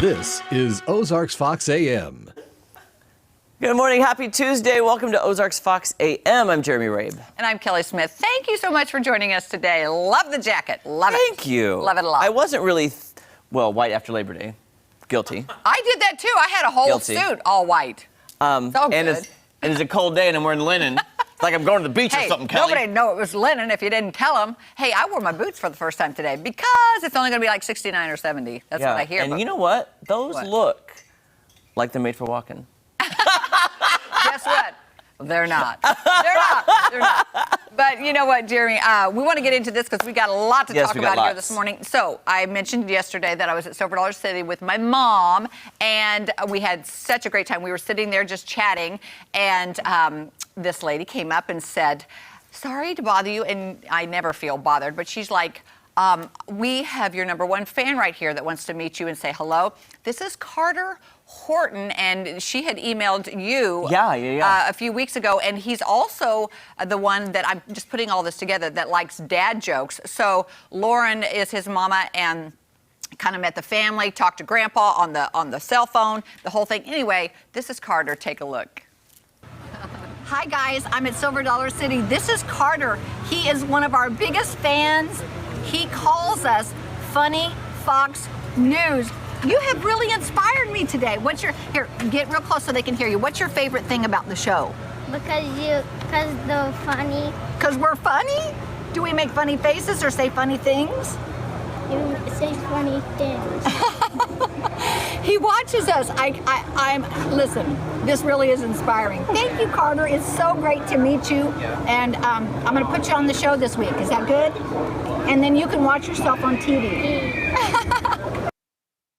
This is Ozarks Fox AM. Good morning. Happy Tuesday. Welcome to Ozarks Fox AM. I'm Jeremy Rabe. And I'm Kelly Smith. Thank you so much for joining us today. Love the jacket. Love it. Thank you. Love it a lot. I wasn't really, white after Labor Day. Guilty. I did that too. I had a whole suit all white. It's all and good. It's a cold day and I'm wearing linen. It's like I'm going to the beach or something, Kelly. Nobody'd know it was linen if you didn't tell them. Hey, I wore my boots for the first time today because it's only going to be like 69 or 70. That's what I hear. And you know what? Those look like they're made for walking. Guess what? They're not. They're not. But you know what, Jeremy? We want to get into this because we got a lot to talk about here this morning. So I mentioned yesterday that I was at Silver Dollar City with my mom, and we had such a great time. We were sitting there just chatting, and this lady came up and said, "Sorry to bother you," and I never feel bothered, but she's like, "We have your #1 fan right here that wants to meet you and say hello. This is Carter Horton," and she had emailed you a few weeks ago, and he's also the one that I'm just putting all this together that likes dad jokes. So Lauren is his mama and kind of met the family, talked to Grandpa on the cell phone, the whole thing. Anyway, this is Carter. Take a look. Hi guys, I'm at Silver Dollar City. This is Carter. He is one of our biggest fans. He calls us Funny Fox News. You have really inspired me today. Here, get real close so they can hear you. What's your favorite thing about the show? Because they're funny. Because we're funny? Do we make funny faces or say funny things? You say funny things. He watches us. Listen, this really is inspiring. Thank you, Carter. It's so great to meet you. And I'm going to put you on the show this week. Is that good? And then you can watch yourself on TV.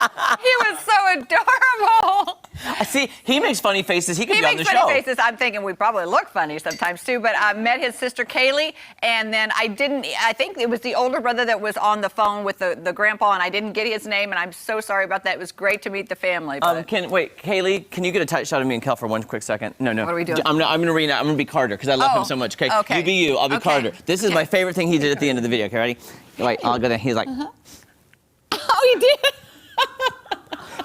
He was so adorable. See, he makes funny faces. He could be on the show. He makes funny faces. I'm thinking we probably look funny sometimes too. But I met his sister Kaylee, and then I think it was the older brother that was on the phone with the grandpa, and I didn't get his name, and I'm so sorry about that. It was great to meet the family. Kaylee, can you get a tight shot of me and Kel for one quick second? No. What are we doing? I'm gonna be Carter because I love him so much. Okay. You be you. I'll be Carter. This is my favorite thing he did at the end of the video. Okay, ready? Wait, I'll go there. He's like, Oh, he did.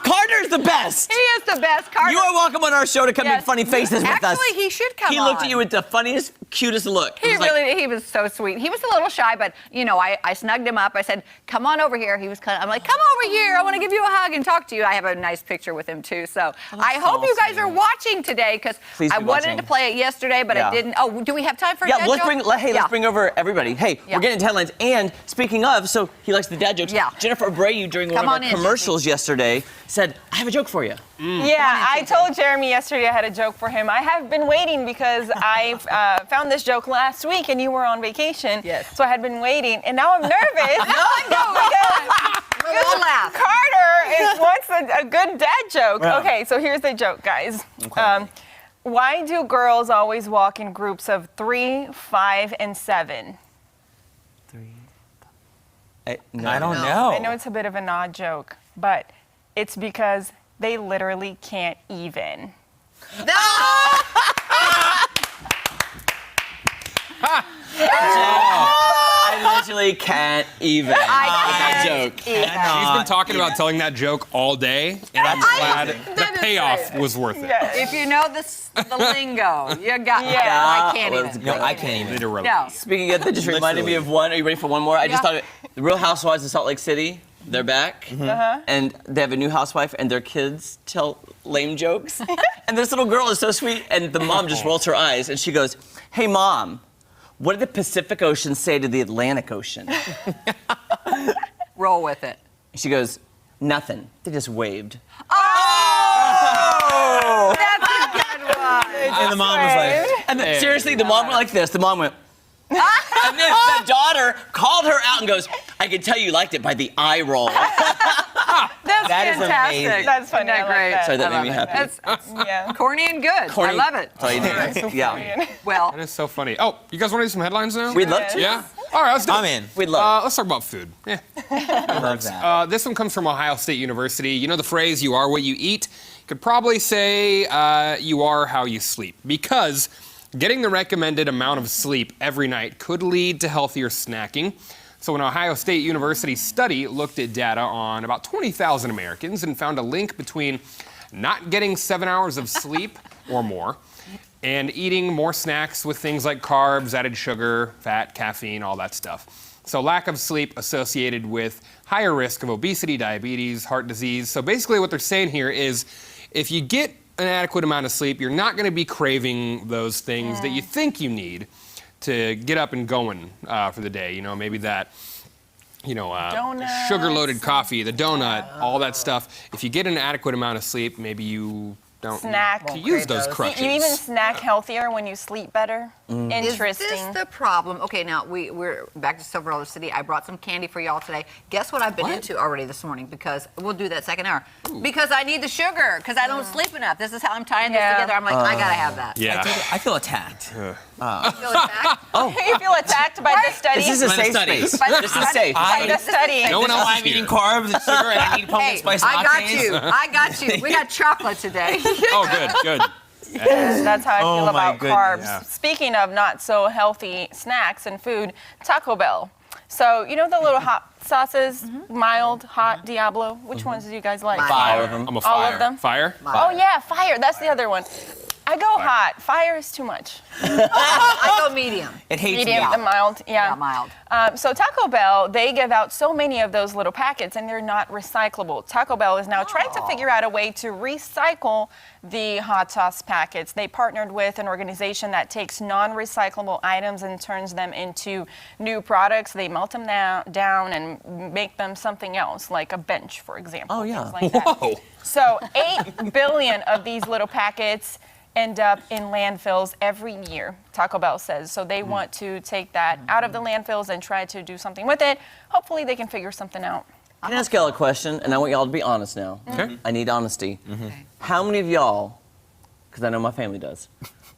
Carter's the best. He is the best. Carter. You are welcome on our show to come make funny faces with us. Actually, he should come on. He looked at you with the funniest, cutest look. He was so sweet. He was a little shy, but you know, I snugged him up. I said, "Come on over here." I'm like, "Come over here. I want to give you a hug and talk to you." I have a nice picture with him too. So I hope you guys are watching today because I wanted to play it yesterday, but I didn't. Oh, do we have time for a dad joke? Let's bring over everybody. Hey, we're getting into headlines. And speaking of, so he likes the dad jokes. Yeah. Jennifer Abreu during one of our commercials yesterday said, "I have a joke for you." Yeah, I told Jeremy yesterday I had a joke for him. I have been waiting because I found this joke last week and you were on vacation. Yes. So I had been waiting, and now I'm nervous. We'll laugh. Carter wants a good dad joke. Yeah. Okay, so here's the joke, guys. Okay. Why do girls always walk in groups of 3, 5, and 7? 3, 5. I don't know. I know it's a bit of an odd joke, but it's because they literally can't even. No! I literally can't even. I joke. She's been talking about telling that joke all day, and I'm glad the payoff was worth it. Yes. If you know the lingo, you got it. I can't even. No, I can't even. Literally. No. Speaking of that, just reminded me of one. Are you ready for one more? I just thought the Real Housewives of Salt Lake City. They're back, and they have a new housewife, and their kids tell lame jokes. And this little girl is so sweet, and the mom just rolls her eyes, and she goes, "Hey, Mom, what did the Pacific Ocean say to the Atlantic Ocean?" Roll with it. She goes, "Nothing. They just waved." Oh! That's a good one. And the mom was like, And then, seriously, the mom went like this. The mom went, and then the daughter called her out and goes, "I can tell you liked it by the eye roll." That's That is fantastic. amazing. That's funny. Isn't that great? Like Sorry, that. that made me happy. That's corny and good. I love it. That's all you need. Yeah. Well, That is so funny. Oh, you guys want to do some headlines now? We'd love to. Yeah? All right, let's do it. I'm in. We'd love Let's talk about food. Yeah. I love that. This one comes from Ohio State University. You know the phrase, "you are what you eat"? You could probably say, "you are how you sleep." Because getting the recommended amount of sleep every night could lead to healthier snacking. So an Ohio State University study looked at data on about 20,000 Americans and found a link between not getting 7 hours of sleep or more and eating more snacks with things like carbs, added sugar, fat, caffeine, all that stuff. So lack of sleep associated with higher risk of obesity, diabetes, heart disease. So basically what they're saying here is if you get an adequate amount of sleep, you're not going to be craving those things that you think you need to get up and going for the day. You know, maybe that, sugar-loaded coffee, the donut, all that stuff. If you get an adequate amount of sleep, maybe you don't Snack. need to use those crutches. You even snack healthier when you sleep better. Interesting. Is this the problem? Okay, now we're back to Silver Dollar City. I brought some candy for y'all today. Guess what I've been into already this morning? Because we'll do that second hour. Because I need the sugar. Because I don't sleep enough. This is how I'm tying this together. I'm like, I gotta have that. Yeah. I feel attacked. You feel attacked? You feel attacked by the study? This is a By the safe studies. space. This is safe. By the study. No one else I'm is here. eating carbs and sugar and I need pumpkin Hey, spice I got lattes. you. I got you. We got chocolate today. Oh, good. That's how I feel my about goodness. carbs. Yeah. Speaking of not so healthy snacks and food, Taco Bell. So, you know the little hot sauces, mild, hot, Diablo? Which ones do you guys like? All of them. I'm a All fire. of them? Fire? Oh, yeah, fire. That's the other one. I go hot. Fire is too much. I go medium. It hates Medium me. and mild. Yeah, Yeah. mild. So Taco Bell, they give out so many of those little packets and they're not recyclable. Taco Bell is now trying to figure out a way to recycle the hot sauce packets. They partnered with an organization that takes non-recyclable items and turns them into new products. They melt them down and make them something else, like a bench, for example. Oh, yeah. Things like that. Whoa. So 8 billion of these little packets end up in landfills every year, Taco Bell says. So they want to take that out of the landfills and try to do something with it. Hopefully they can figure something out. Can I ask y'all a question? And I want y'all to be honest now. Okay. I need honesty. How many of y'all, because I know my family does,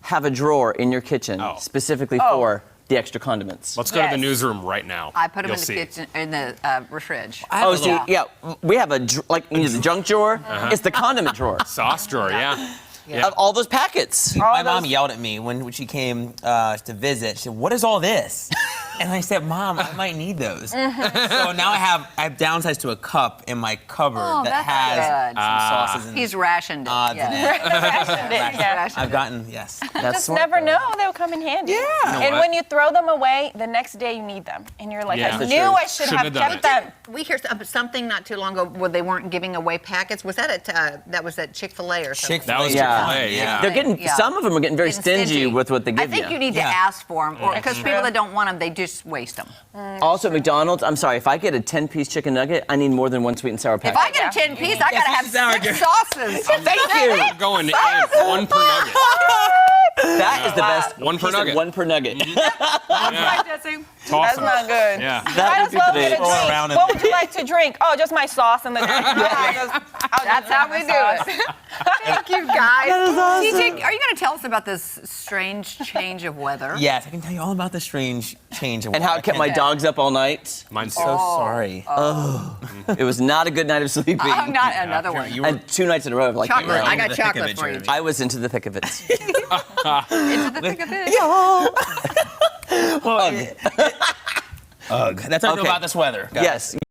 have a drawer in your kitchen specifically for the extra condiments? Let's go to the Yes. newsroom right now. I put them You'll in the see. kitchen, in the fridge. Oh, see, yeah, we have the junk drawer. It's the condiment drawer Sauce drawer, yeah. Yeah. of all those packets. My mom yelled at me when she came to visit. She said, "What is all this?" And I said, "Mom, I might need those." So now I have downsized to a cup in my cupboard that that's has good. some sauces and He's rationed it. odds in yeah. it. Yeah. I've gotten yes. That's Just smart, never though. know. They'll come in handy. Yeah. You know And what? when you throw them away, the next day you need them. And you're like, Yeah. I For knew sure. I should Shouldn't have have done kept it. them. We hear something not too long ago where they weren't giving away packets. Was that that was at Chick-fil-A or something? That was Yeah. Chick-fil-A, yeah. They're getting Yeah. some of them are getting very Getting stingy with what they give I think you need to Yeah. ask for them, because people that don't want them, they just waste them. Also at McDonald's, I'm sorry, if I get a 10-piece chicken nugget, I need more than one sweet and sour If packet. I get a 10-piece, I gotta have sour 6 sauces. Thank you. I'm going in one per nugget. That is the best. One per He said nugget. One per nugget. It's That's awesome. not good. Yeah. Might That as would be well the get a Roll drink. around in What would you like to drink? Oh, just my sauce and the drink. That's how we do it. Thank you, guys. TJ, are you going to tell us about this strange change of weather? Yes, I can tell you all about the strange change. And how it kept my dogs up all night. Mine's So sorry. It was not a good night of sleeping. Oh, not another one. And 2 nights in a row of like, Chocolate. I into got the thick of chocolate it, for you. George. I was into the thick of it. Into the thick of it. Ugh. That's how I feel Okay. about this weather. guys. Yes.